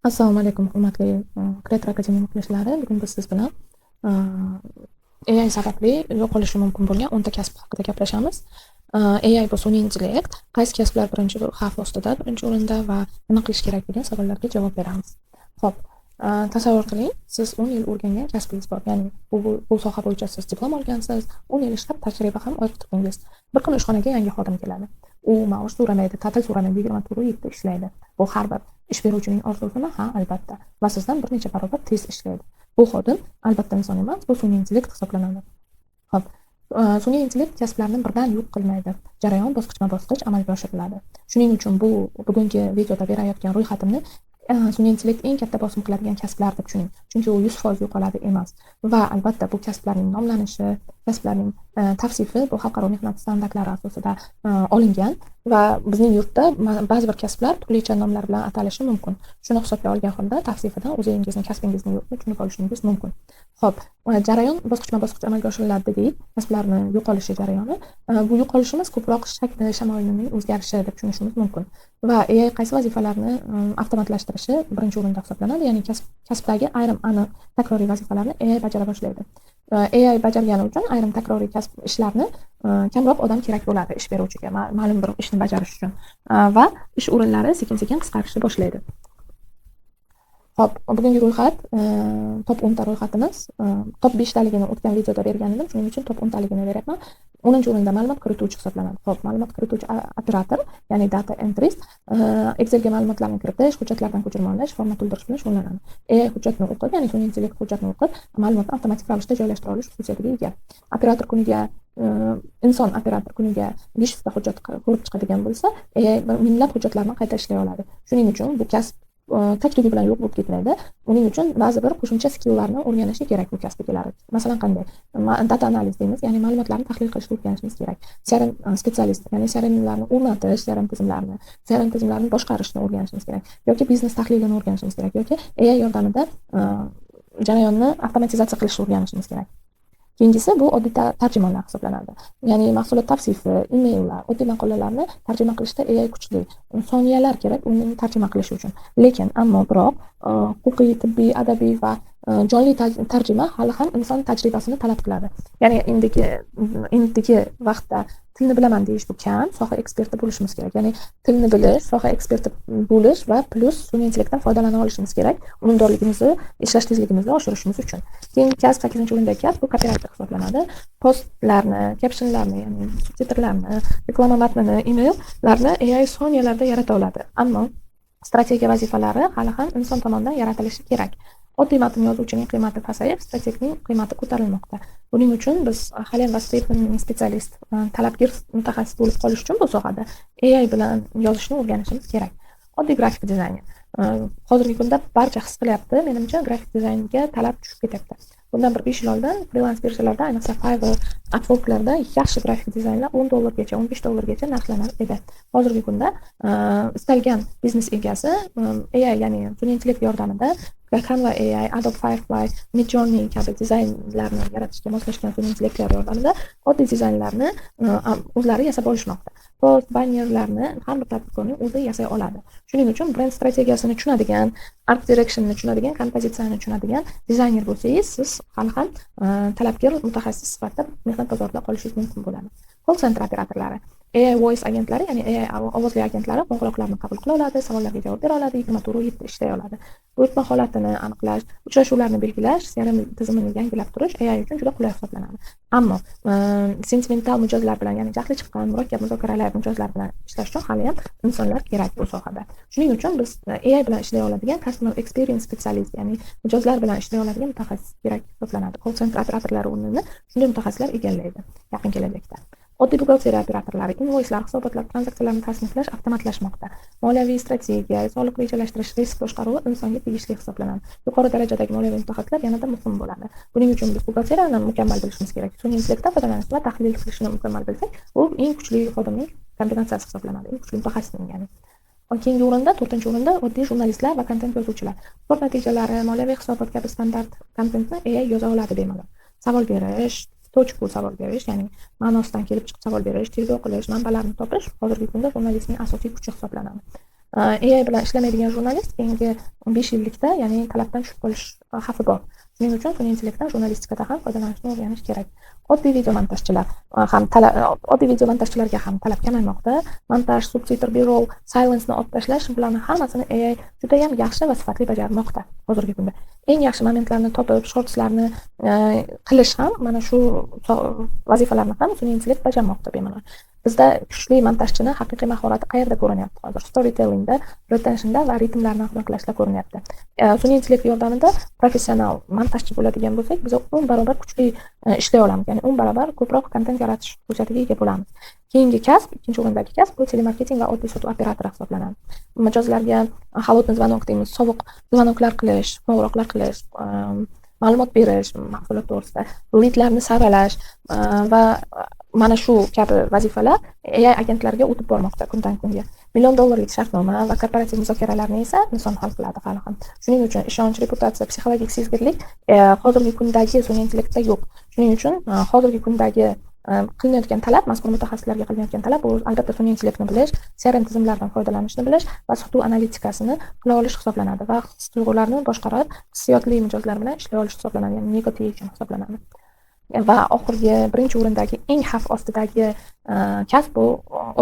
Assalomu alaykum, hurmatli Creator Academy muxlislari. Bugun biz siz bilan AI sababli yo'qolishi mumkin bo'lgan 10 ta kasb haqida gaplashamiz. AI bu sun'iy intellekt, qaysi kasblar birinchi xavf ostida, birinchi o'rinda va nima qilish kerak degan savollarga javob beramiz. Xo'p, tasavvur qiling, siz 10 yil o'rgangan kasbingiz bor, ya'ni bu soha bo'yicha siz diplom olgansiz, 10 yil ishlab tajriba ham orttirdingiz. Bir kun ishxonaga yangi xodim keladi. U maosh so'ramaydi, ta'til so'ramaydi, 24/7 ishlaydi. Bu har bir ish beruvchining orzusimi? Ha, albatta. Va sizdan bir necha barobar tez ishlaydi. Bu xodim albatta inson emas, bu sun'iy intellekt hisoblanadi. Xo'p, sun'iy intellekt kasblarni birdan yo'q qilmaydi. Jarayon bosqichma-bosqich amalga oshiriladi. Shuning uchun bu bugungi videoda berayotgan ro'yxatimni sun'iy intellekt eng katta bosim qiladigan kasblar deb tushuning. Chunki u 100% yo'qoladi emas. Va albatta bu kasblarning nomlanishi, kasblarning tavsifi bu xalqaro mehnat standartlari asosida olingan va bizning yurtda ba'zi bir kasblar turlicha nomlar bilan atalishi mumkin. Shuni hisobga olgan holda tavsifidan o'zingizni kasbingizni yo'qni tushunib olishingiz mumkin. Xo'p, jarayon bosqichma-bosqich amalga oshiriladi dedik. Kasblarni yo'qolishi jarayoni. Bu yo'qolishimiz ko'proq shakli shamolining o'zgarishi deb tushunishimiz mumkin. Va AI qaysi vazifalarni avtomatlashtirishi birinchi o'rinda hisoblanadi, ya'ni kasbdagi ayrim aniq takroriy vazifalarni AI bajara boshlaydi. AI bajargani uchun ayrim takroriy kasb ishlarni kamroq odam kerak bo'ladi ish beruvchiga ma'lum bir ishni bajarish uchun va ish o'rinlari sekin-sekin qisqarishni boshlaydi. Xo'p, bugungi ro'yxat top 10 ta ro'yxatimiz. Top 5 taligini o'tgan videoda bergan edim, shuning uchun top 10 taligini beryapman. 10-o'rinda ma'lumot kirituvchi hisoblanadi. Xo'p, ma'lumot kirituvchi operator, ya'ni data entryist, Excelga ma'lumotlarni kiritish, hujjatlardan ko'chirma olish, format to'ldirish bilan shug'ullanadi. AI hujjatni o'qib, ya'ni sun'iy intellekt hujjatni o'qib, ma'lumotni avtomatik ravishda joylashtira olish xususiyatiga ega. Operator kuniga inson operator kuniga 500 ta hujjat ko'rib chiqadigan bo'lsa, AI minglab hujjatlarni qayta ishlay oladi. Shuning uchun bu kasb tajriba bilan yo'q bo'lib ketmaydi. Uning uchun ba'zi bir qo'shimcha skilllarni o'rganishi kerak bu kasb egalari. Masalan, qanday? Data analiz deymiz, ya'ni ma'lumotlarni tahlil qilishni o'rganishimiz kerak. CRM spetsialist, ya'ni CRMlarni o'rnatish, CRM tizimlarini boshqarishni o'rganishimiz kerak. Yoki biznes tahlilini o'rganishimiz kerak, yoki AI yordamida jarayonni avtomatizatsiya qilishni o'rganishimiz kerak. Keyingisi bu oddiy tarjimonlar hisoblanadi. Ya'ni mahsulot tavsifi, emaillar, oddiy maqolalarni tarjima qilishda AI kuchli. Soniyalar kerak uni tarjima qilish uchun. Lekin biroq huquqiy, tibbiy, adabiy va jonli tarjima hali ham inson tajribasini talab qiladi. Ya'ni indiki vaqtda tilni bilaman deyish bu kam, soha eksperti bo'lishimiz kerak. Ya'ni tilni bilish, soha eksperti bo'lish va plus sun'iy intellektdan foydalana olishimiz kerak. Unumdorligimizni, ishlash tezligimizni oshirishimiz uchun. Keyingi kasb 8-o'rindagi kasb bu operator hisoblanadi. Postlarni, captionlarni, ya'ni subtitrlarni, reklama matnini, emaillarni AI soniyalarda yarata oladi. Ammo strategiya vazifalari hali ham inson tomonidan yaratilishi kerak. Oddiy matn yozuvchining qiymati pasayib, strategning qiymati ko'tarilmoqda. Buning uchun biz haliyam vasiyatli spetsialist, talabgir mutaxassis bo'lib qolish uchun bu sohada AI bilan yozishni o'rganishimiz kerak. Oddiy grafik dizayner. Hozirgi kunda barcha his qilyapti, menimcha grafik dizaynga talab tushib ketyapti. Bundan bir 5 yil oldin freelance birjalarda, ayniqsa Fiverr, Upworklarda yaxshi grafik dizaynlar $10 $15 narxlanar edi. Hozirgi kunda istalgan biznes egasi AI, ya'ni sun'iy intellekt yordamida Canva AI, Adobe Firefly, Midjourney kabi dizaynlarni yaratishga moslashgan sun'iy intellektlar yordamida oddiy dizaynlarni o'zlari yasab olishmoqda. Post, bannerlarni har bir tadbirkorning o'zi yasay oladi. Shuning uchun brend strategiyasini tushunadigan, art direction'ni tushunadigan, kompozitsiyani tushunadigan dizayner bo'lsangiz, siz hali ham talabgir mutaxassis sifatida mehnat bozorida qolishingiz mumkin bo'ladi. Call center operatorlari, AI voice agentlari, ya'ni AI ovozli agentlari qo'ng'iroqlarni qabul qila oladi, savollarga javob bera oladi, 24/7 ishlay oladi. Buyurtma holatini aniqlash, uchrashuvlarni belgilash, CRM tizimini yangilab turish AI uchun juda qulay hisoblanadi. Ammo sentimental mijozlar bilan, ya'ni jahli chiqqan, murakkab muzokaralar mijozlar bilan ishlash uchun hali ham insonlar kerak bu sohada. Shuning uchun biz AI bilan ishlay oladigan customer experience specialist, ya'ni mijozlar bilan ishlay oladigan mutaxassis kerak hisoblanadi. Call center operatorlari o'rnini shunday mutaxassislar egallaydi yaqin kelajakda. Oddiy buxgalteriya operatorlari invoyslar, hisobotlar, tranzaksiyalarni tasniflash avtomatlashmoqda. Moliyaviy strategiya, soliq rejalashtirish, risk boshqaruvi insonga tegishli hisoblanadi. Yuqori darajadagi moliyaviy mutaxassislar yanada muhim bo'ladi. Buning uchun biz buxgalteriyani mukammal bilishimiz kerak. Sun'iy intellektdan foydalanish va tahlil qilishni mukammal bilsak, bu eng kuchli xodimning kombinatsiyasi hisoblanadi. Eng kuchli mutaxassisning, ya'ni. Keyingi o'rinda, 4-o'rinda oddiy jurnalistlar va kontent yozuvchilar. Sport natijalari, moliyaviy hisobot kabi standart kontentni AI yoza oladi bemalol. Savol berish, tochku savol berish, ya'ni ma'nosidan kelib chiqib savol berish, tergov qilish, manbalarni topish hozirgi kunda jurnalistning asosiy kuchi hisoblanadi. AI bilan ishlamaydigan jurnalist keyingi 5 yillikda, ya'ni talabdan tushib qolish xavfi bor. Shuning uchun sun'iy intellektdan jurnalistikada ham foydalanishni o'rganish kerak. Oddiy video montajchilar ham oddiy video montajchilarga ham talab kamaymoqda. Montaj, subtitr berov, silence-ni olib tashlash, bularni hammasini AI juda ham yaxshi va sifatli bajarmoqda hozirgi kunda. Eng yaxshi momentlarni topib, shortslarni qilish ham mana shu vazifalarni ham sun'iy intellekt bajarmoqda bemalol. Bizda kuchli montajchini haqiqiy mahorati qayerda ko'rinyapti hozir? Storytellingda, retentionda va ritmlarni aniqlashda ko'rinyapti. Sun'iy intellekt yordamida professional montajchi bo'ladigan bo'lsak, biz 10 barobar kuchli ishlay olamiz. Ya'ni 10 barobar ko'proq kontent yaratish xususiyatiga ega bo'lamiz. Keyingi kasb, ikkinchi o'rindagi kasb bu telemarketing va oddiy sotuv operatori hisoblanadi. Mijozlarga halotni zvonok deymiz, sovuq zvonoklar qilish, qo'ng'iroqlar qilish, ma'lumot berish, mahsulot to'g'risida, leadlarni saralash va mana shu kabi vazifalar AI agentlariga o'tib bormoqda kundan kunga. $1 million shartnoma va korporativ muzokaralarni esa inson hal qiladi hali ham. Shuning uchun ishonch, reputatsiya, psixologik sezgirlik hozirgi kundagi sun'iy intellektda yo'q. Shuning uchun hozirgi kundagi qilinayotgan talab, mazkur mutaxassislarga qilinayotgan talab bu albatta sun'iy intellektni bilish, CRM tizimlaridan foydalanishni bilish va sotuv analitikasini qila olish hisoblanadi va his-tuyg'ularni boshqarib, hissiyotli mijozlar bilan ishlay olish hisoblanadi, ya'ni negotiation hisoblanadi. Va oxirgi birinchi o'rindagi eng xavf ostidagi kasb bu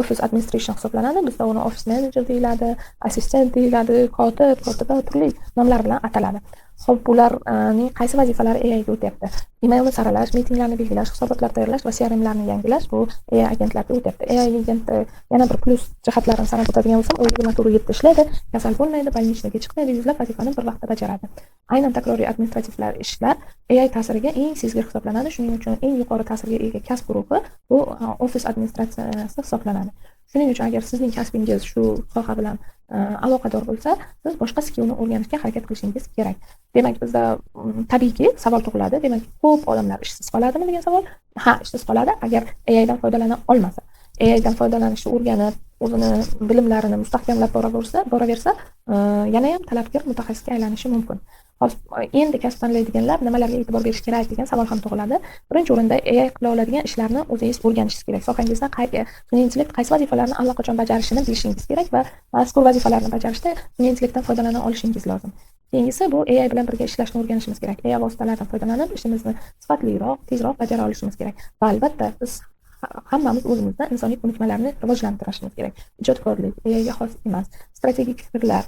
office administration hisoblanadi. Bizda uni office manager deyiladi, assistent deyiladi, kotib, kotiba turli nomlar bilan ataladi. Xo'p, bularning qaysi vazifalari AI ga o'tyapti? Emailni saralash, mitinglarni belgilash, hisobotlar tayyorlash va CRMlarni yangilash bu AI agentlarga o'tyapti. AI agent yana bir plus jihatlarini sanab o'tadigan bo'lsam, u 24/7 ishlaydi, kasal bo'lmaydi, больничныйga chiqmaydi, yuzlab vazifani bir vaqtda bajaradi. Aynan takroriy administrativ ishlar AI ta'siriga eng sezgir hisoblanadi. Shuning uchun eng yuqori ta'sirga ega kasb guruhi bu office administratsiyasi hisoblanadi. Shuning uchun agar sizning kasbingiz shu soha bilan aloqador bo'lsa, siz boshqa skillni o'rganishga harakat qilishingiz kerak. Demak, bizda tabiiyki savol tug'iladi. Demak, ko'p odamlar ishsiz qoladimi degan savol? Ha, ishsiz qoladi agar AI dan foydalana olmasa. AI dan foydalanishni o'rganib, o'zini bilimlarini mustahkamlab boraversa, yana ham talabgor mutaxassisga aylanishi mumkin. Endi kasb tanlaydiganlar nimalarga e'tibor berish kerak degan savol ham tug'iladi. Birinchi o'rinda AI qila oladigan ishlarni o'zingiz o'rganishingiz kerak. Sohangizda sun'iy intellekt qaysi vazifalarni allaqachon bajarishini bilishingiz kerak va mazkur vazifalarni bajarishda sun'iy intellektdan foydalana olishingiz lozim. Keyingisi bu AI bilan birga ishlashni o'rganishimiz kerak. AI vositalaridan foydalanib ishimizni sifatliroq, tezroq bajara olishimiz kerak. Va albatta biz hammamiz o'zimizda insoniy ko'nikmalarni rivojlantirishimiz kerak. Ijodkorlik AI ga xos emas, strategik fikrlar,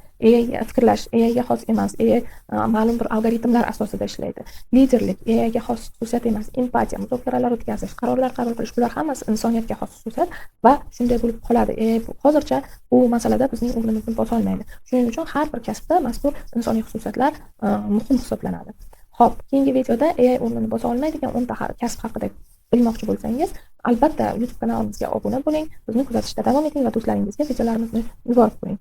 fikrlash AI ga xos emas, AI ma'lum bir algoritmlar asosida ishlaydi. Liderlik AI ga xos xususiyat emas, empatiya, muzokaralar o'tkazish, qarorlar qabul qilish, bular hammasi insoniyatga xos xususiyat va shunday bo'lib qoladi. AI hozircha bu masalada bizning o'rnimizni bosa olmaydi. Shuning uchun har bir kasbda mazkur insoniy xususiyatlar muhim hisoblanadi. Xo'p, keyingi videoda AI o'rnini bosa olmaydigan 10 ta kasb haqida bilmoqchi bo'lsangiz, albatta YouTube kanalimizga obuna bo'ling, bizni kuzatishda davom eting va do'stlaringizga videolarimizni yuborib qo'ying.